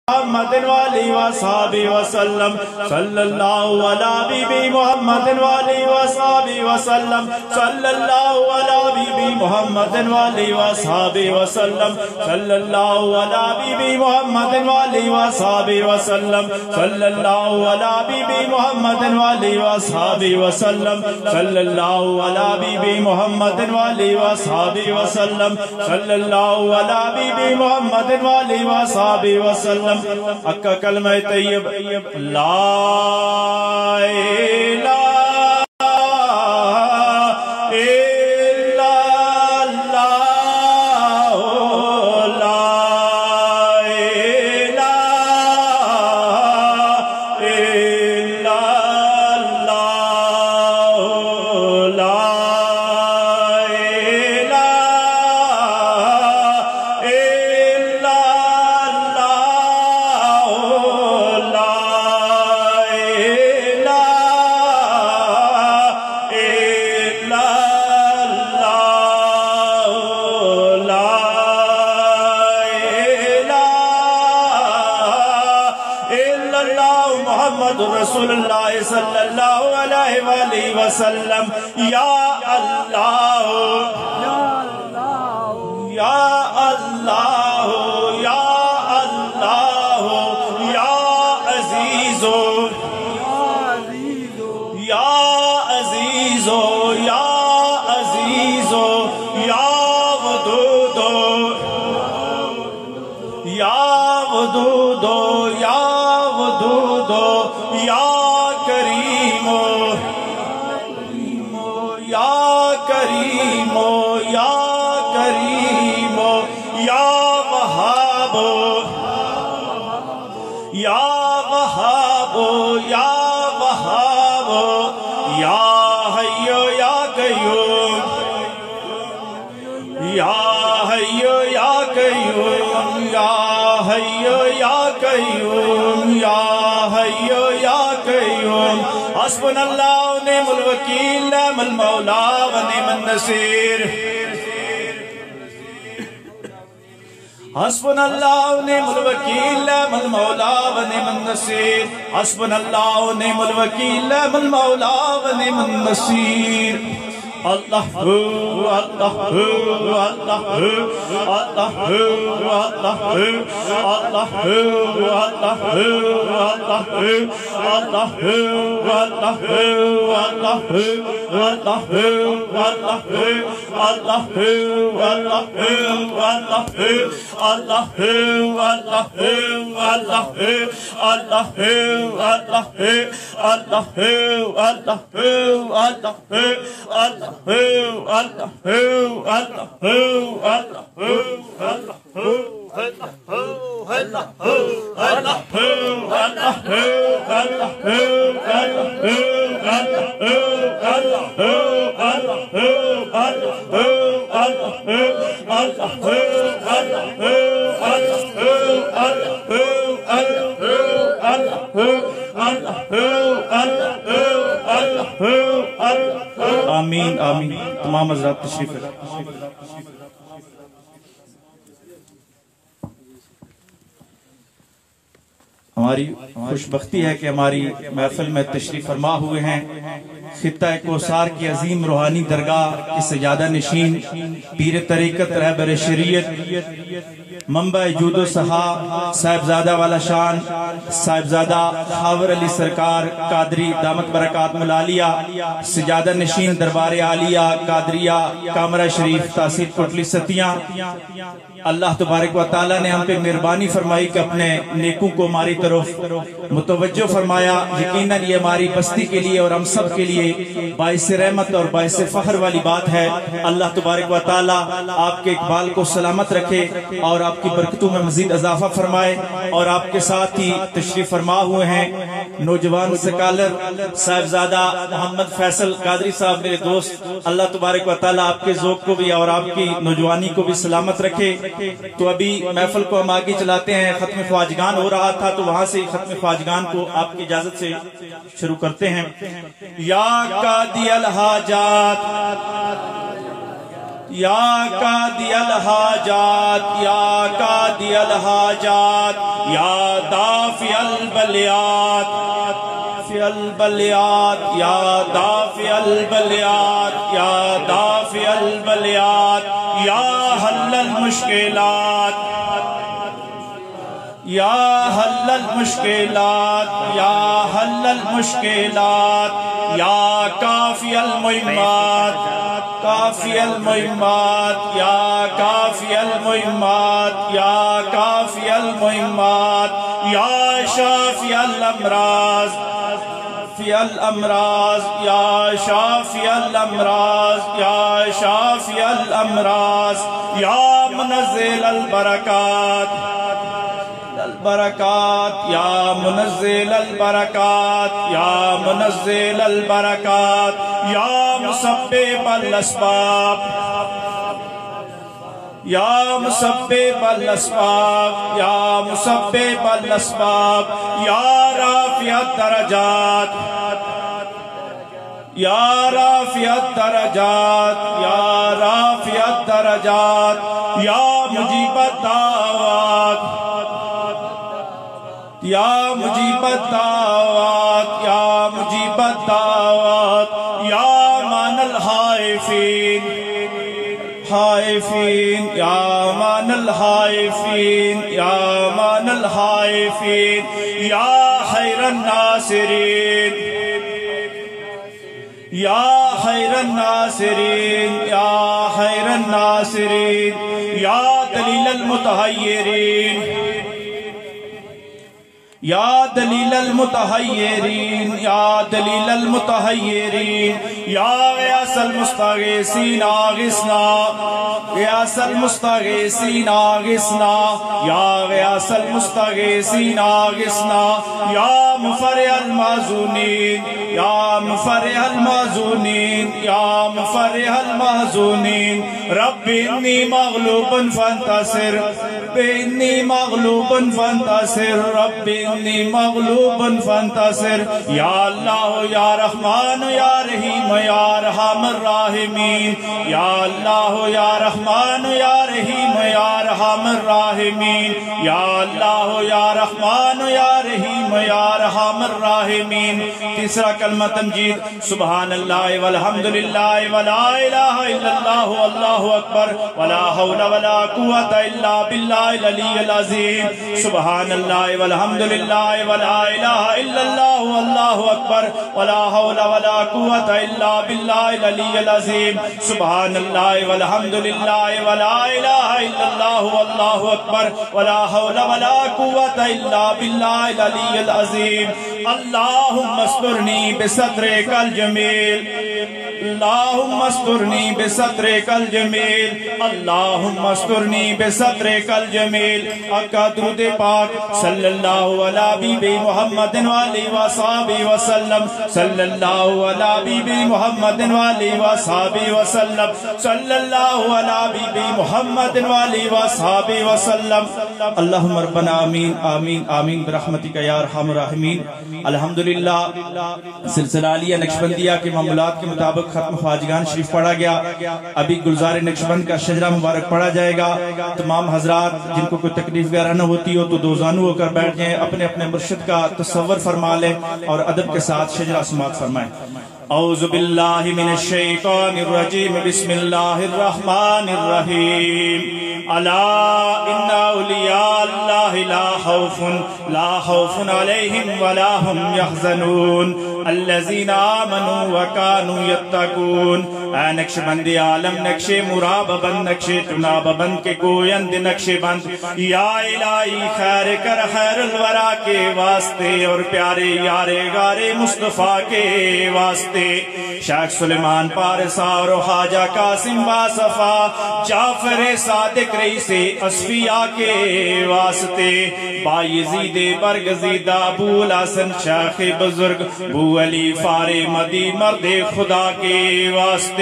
محمد والی وصحبہ وسلم صلی اللہ علیہ بی محمد والی وصحبہ وسلم صلی اللہ علیہ بی محمد والی وصحبہ وسلم صلی اللہ علیہ بی محمد والی وصحبہ وسلم صلی اللہ علیہ بی محمد والی وصحبہ وسلم صلی اللہ علیہ بی محمد والی وصحبہ وسلم صلی اللہ علیہ بی محمد والی وصحبہ وسلم اکا کلمہ طیب لا الہ الا اللہ لا الہ الا اللہ لا رسول اللہ صلی اللہ علیہ وآلہ وسلم یا اللہ یا اللہ یا اللہ یا عزیز یا عزیز یا عزیز یا ودود یا ودود یا ودود یا کریم یا کریم یا کریم یا وہاب یا وہاب یا وہاب یا حی یا قیوم یا حی یا قیوم یا حی یا قیوم یا حی یا قیوم حسبنا اللہ و نعم الوکیل نعم المولا و نعم النصیر حسبنا اللہ و نعم الوکیل نعم المولا و نعم النصیر حسبنا اللہ و نعم الوکیل نعم المولا و نعم النصیر اللہ اللہ اللہ اللہ اللہ اللہ اللہ آمین آمین تمام حضرات تشریف ہماری خوش بختی ہے کہ ہماری محفل میں تشریف فرما ہوئے ہیں خطہ کوثر کی عظیم روحانی درگاہ کی سجادہ نشین پیر طریقت رہبر شریعت منبع جود و سخا صاحبزادہ والا شان صاحبزادہ خاور علی سرکار قادری دامت برکات ملالیہ سجادہ نشین دربار عالیہ قادریہ کامرہ شریف تحصیل کوٹلی ستیاں اللہ تبارک و تعالیٰ نے ہم پہ مہربانی فرمائی کہ اپنے نیکوں کو ہماری طرف متوجہ فرمایا یقیناً یہ ہماری بستی کے لیے اور ہم سب کے لیے باعث رحمت اور باعث فخر والی بات ہے اللہ تبارک و تعالیٰ آپ کے اقبال کو سلامت رکھے اور آپ کی برکتوں میں مزید اضافہ فرمائے اور آپ کے ساتھ ہی تشریف فرما ہوئے ہیں نوجوان سکالر صاحبزادہ محمد فیصل قادری صاحب میرے دوست اللہ تبارک و تعالیٰ آپ کے ذوق کو بھی اور آپ کی نوجوانی کو بھی سلامت رکھے تو ابھی محفل کو ہم آگے چلاتے ہیں ختم خواجگان ہو رہا تھا تو وہاں سے ختم خواجگان کو آپ کی اجازت سے شروع کرتے ہیں یا قاضی الحاجات یا قاضی الحاجات یا قاضی الحاجات یا دافع البلیات یا دافع البلیات یا دافع البلیات یا حل المشکلات یا حل المشکلات یا حل المشکلات یا کافی المہمات کافی المہمات یا کافی المہمات یا کافی المہمات یا شافی الامراض فی الامراض یا شافی الامراض یا شافی الامراض یا منزل البرکات البرکات یا منزل البرکات یا منزل البرکات یا مسبب الاسباب یا مسبب الاسباب یا مسبب الاسباب یا رافع الدرجات یا رافع الدرجات یا رافع الدرجات یا مجیب الدعوات یا مجیب الدعوات یا مجیب الدعوات یا مان الحائفین حائفین یا مان الحائفین یا مان الحائفین یا خیر الناصرین یا خیر الناصرین یا خیر الناصرین یا دلیل المتحیرین یا دلیل المتحیرین یا دلیل المتحیرین یا غیاث المستغیثین اغثنا غیاث المستغیثین اغثنا یا غیاث المستغیثین اغثنا یا مفرح المحزونین یا مفرح المحزونین یا مفرح المحزونین رب انی مغلوب فانتصر انی مغلوب فانتصر رب انی مغلوب فانتصر یا اللہ یا رحمان یا رحیم یا ارحم الراحمین یا اللہ یا رحمان یا رحیم یا ارحم الراحمین یا اللہ یا رحمان یا رحیم یا ارحم الراحمین تیسرا کلمہ تمجید سبحان اللہ والحمدللہ ولا الہ الا اللہ واللہ اکبر ولا حول ولا قوة الا باللہ العلی العظیم سبحان اللہ والحمدللہ ولا الہ الا اللہ واللہ اکبر ولا حول ولا قوة الا باللہ العلی العظیم سبحان اللہ والحمدللہ ولا الہ الا اللہ واللہ اکبر ولا حول ولا قوة الا باللہ العلی العظیم اللہم استرنی بسترک الجمیل اللہم استرنی بسترک الجمیل اللہم استرنی بسترک الجمیل اکا درود پاک صلی اللہ علی بی محمد وآلہ وصحبہ وسلم صلی اللہ علی بی محمد وآلہ وصحبہ وسلم صلی اللہ علی بی محمد وآلہ وصحبہ وسلم اللہم ربنا آمین آمین آمین برحمتک یا ارحم الراحمین الحمدللہ سلسلہ علیہ نقشبندیہ کے معمولات کے مطابق ختم خواجگان شریف پڑھا گیا ابھی گلزار نقشبند کا شجرہ مبارک پڑھا جائے گا تمام حضرات جن کو کوئی تکلیف وغیرہ نہ ہوتی ہو تو دوزانو ہو کر بیٹھ جائیں اپنے اپنے مرشد کا تصور فرما لیں اور ادب کے ساتھ شجرہ سماعت فرمائیں اعوذ باللہ من الشیطان الرجیم بسم اللہ الرحمن الرحیم الا ان اولیاء اللہ لا خوف علیہم ولا هم يحزنون الذین آمنوا وکانوا یتقون اے نقش بند عالم نقش مراب بند نقش چناب بند کے گویند نقش بند یا الہی خیر کر خیر الورا کے واسطے اور پیارے یار غار مصطفیٰ کے واسطے شیخ سلیمان پارسا اور خواجہ قاسم باصفا جعفر صادق رئیس اصفیاء کے واسطے بایزید برگزیدہ ابو الحسن شیخ بزرگ بو علی فار مدی مرد خدا کے واسطے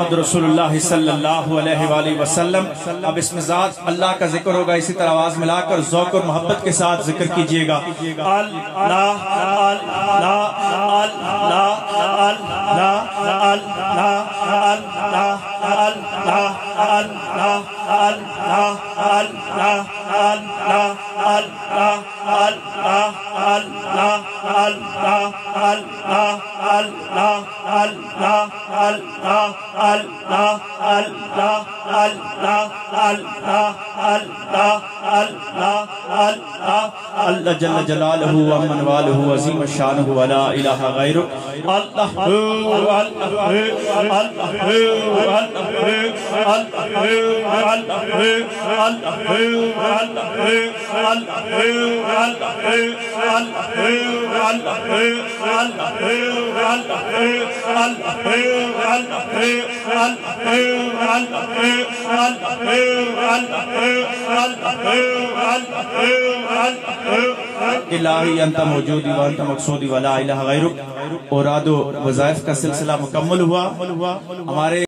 محمد رسول صلی اللہ علیہ وآلہ وسلم۔ اب اس میں ذات اللہ کا ذکر ہوگا، اسی طرح آواز ملا کر ذوق اور محبت کے ساتھ ذکر کیجئے گا۔ اللہ اللہ اللہ اللہ جل جلالہ ومن والہ عظیم الشان ولا الہ غیرہ۔ اللہ الہی انت موجودی وانت مقصودی ولا الہ غیرک۔ اوراد و وظائف کا سلسلہ مکمل ہوا۔ ہمارے